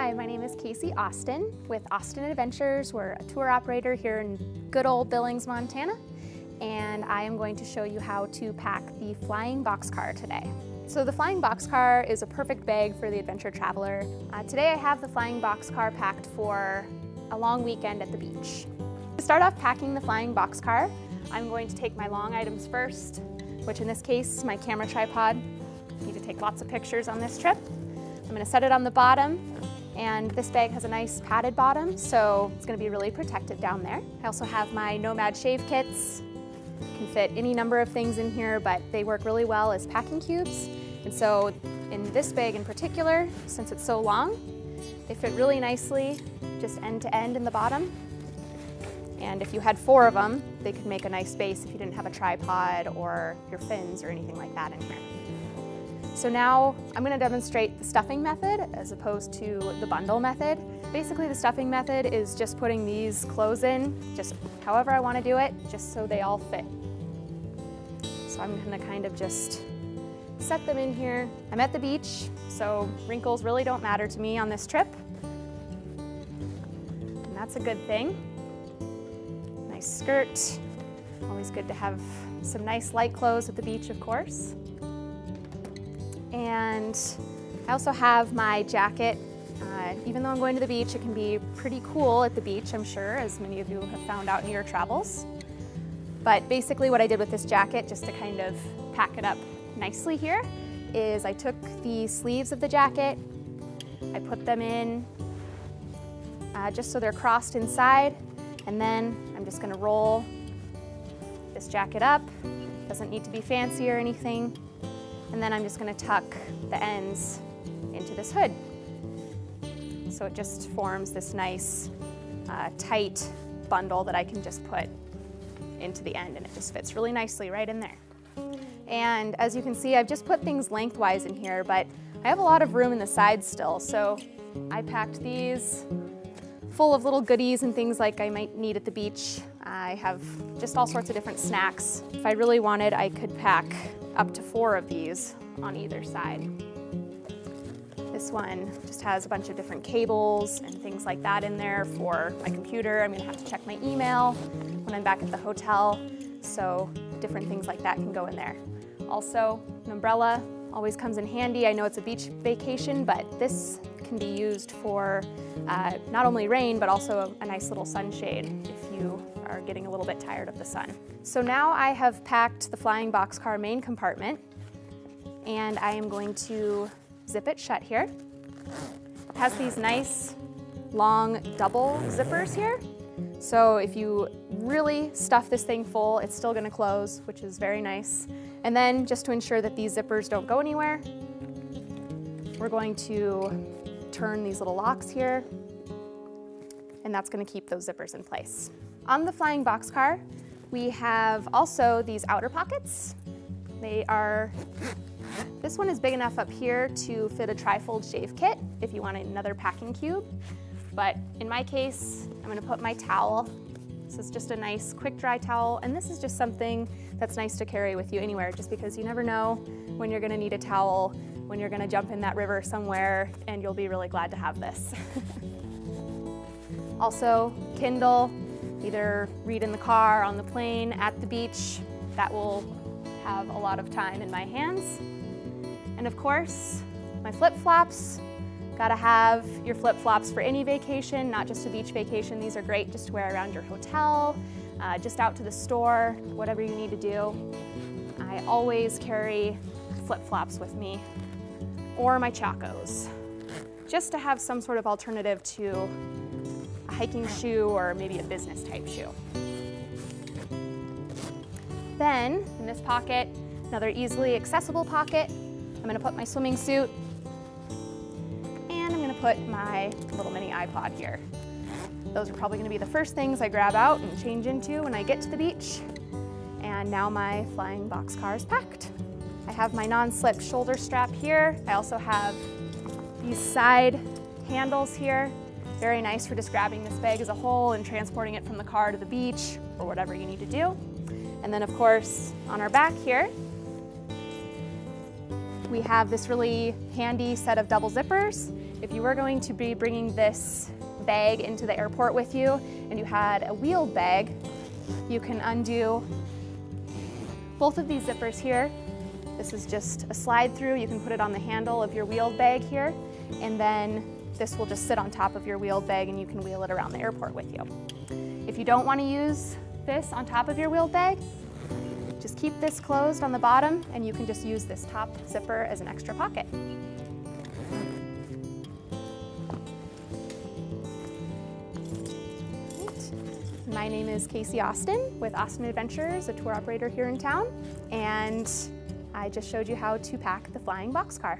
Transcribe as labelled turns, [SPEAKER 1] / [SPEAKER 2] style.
[SPEAKER 1] Hi, my name is Kasey Austin with Austin Adventures. We're a tour operator here in good old Billings, Montana, and I am going to show you how to pack the Flying Boxcar today. So the Flying Boxcar is a perfect bag for the adventure traveler. Today I have the Flying Boxcar packed for a long weekend at the beach. To start off packing the Flying Boxcar, I'm going to take my long items first, which in this case, my camera tripod. I need to take lots of pictures on this trip. I'm going to set it on the bottom, and this bag has a nice padded bottom, so it's going to be really protected down there. I also have my Nomad shave kits. Can fit any number of things in here, but they work really well as packing cubes. And so in this bag in particular, since it's so long, they fit really nicely just end to end in the bottom. And if you had 4 of them, they could make a nice space if you didn't have a tripod or your fins or anything like that in here. So now I'm going to demonstrate the stuffing method as opposed to the bundle method. Basically the stuffing method is just putting these clothes in, just however I want to do it, just so they all fit. So I'm going to kind of just set them in here. I'm at the beach, so wrinkles really don't matter to me on this trip. And that's a good thing. Nice skirt. Always good to have some nice light clothes at the beach, of course. And I also have my jacket. Even though I'm going to the beach, it can be pretty cool at the beach, I'm sure, as many of you have found out in your travels. But basically what I did with this jacket, just to kind of pack it up nicely here, is I took the sleeves of the jacket, I put them in just so they're crossed inside, and then I'm just gonna roll this jacket up. Doesn't need to be fancy or anything. And then I'm just going to tuck the ends into this hood. So it just forms this nice tight bundle that I can just put into the end, and it just fits really nicely right in there. And as you can see, I've just put things lengthwise in here, but I have a lot of room in the sides still, so I packed these full of little goodies and things like I might need at the beach. I have just all sorts of different snacks. If I really wanted, I could pack up to 4 of these on either side. This one just has a bunch of different cables and things like that in there for my computer. I'm gonna have to check my email when I'm back at the hotel, so different things like that can go in there. Also, an umbrella always comes in handy. I know it's a beach vacation, but this can be used for not only rain, but also a nice little sunshade if you are getting a little bit tired of the sun. So now I have packed the Flying Boxcar main compartment, and I am going to zip it shut here. It has these nice long double zippers here. So if you really stuff this thing full, it's still gonna close, which is very nice. And then just to ensure that these zippers don't go anywhere, we're going to turn these little locks here, and that's gonna keep those zippers in place. On the Flying Boxcar, we have also these outer pockets. This one is big enough up here to fit a trifold shave kit if you want another packing cube. But in my case, I'm gonna put my towel. This is just a nice quick dry towel, and this is just something that's nice to carry with you anywhere, just because you never know when you're gonna need a towel, when you're gonna jump in that river somewhere, and you'll be really glad to have this. Also, Kindle, either read in the car, on the plane, at the beach. That will have a lot of time in my hands. And of course, my flip-flops. Gotta have your flip-flops for any vacation, not just a beach vacation. These are great just to wear around your hotel, just out to the store, whatever you need to do. I always carry flip-flops with me, or my Chacos, just to have some sort of alternative to a hiking shoe or maybe a business type shoe. Then, in this pocket, another easily accessible pocket, I'm gonna put my swimming suit, and I'm gonna put my little mini iPod here. Those are probably gonna be the first things I grab out and change into when I get to the beach. And now my Flying Boxcar is packed. I have my non-slip shoulder strap here. I also have these side handles here. Very nice for just grabbing this bag as a whole and transporting it from the car to the beach or whatever you need to do. And then of course, on our back here, we have this really handy set of double zippers. if you were going to be bringing this bag into the airport with you and you had a wheeled bag, you can undo both of these zippers here. This is just a slide through. You can put it on the handle of your wheeled bag here, and then this will just sit on top of your wheeled bag and you can wheel it around the airport with you. If you don't want to use this on top of your wheeled bag, just keep this closed on the bottom and you can just use this top zipper as an extra pocket. My name is Kasey Austin with Austin Adventures, a tour operator here in town, and I just showed you how to pack the Flying Boxcar.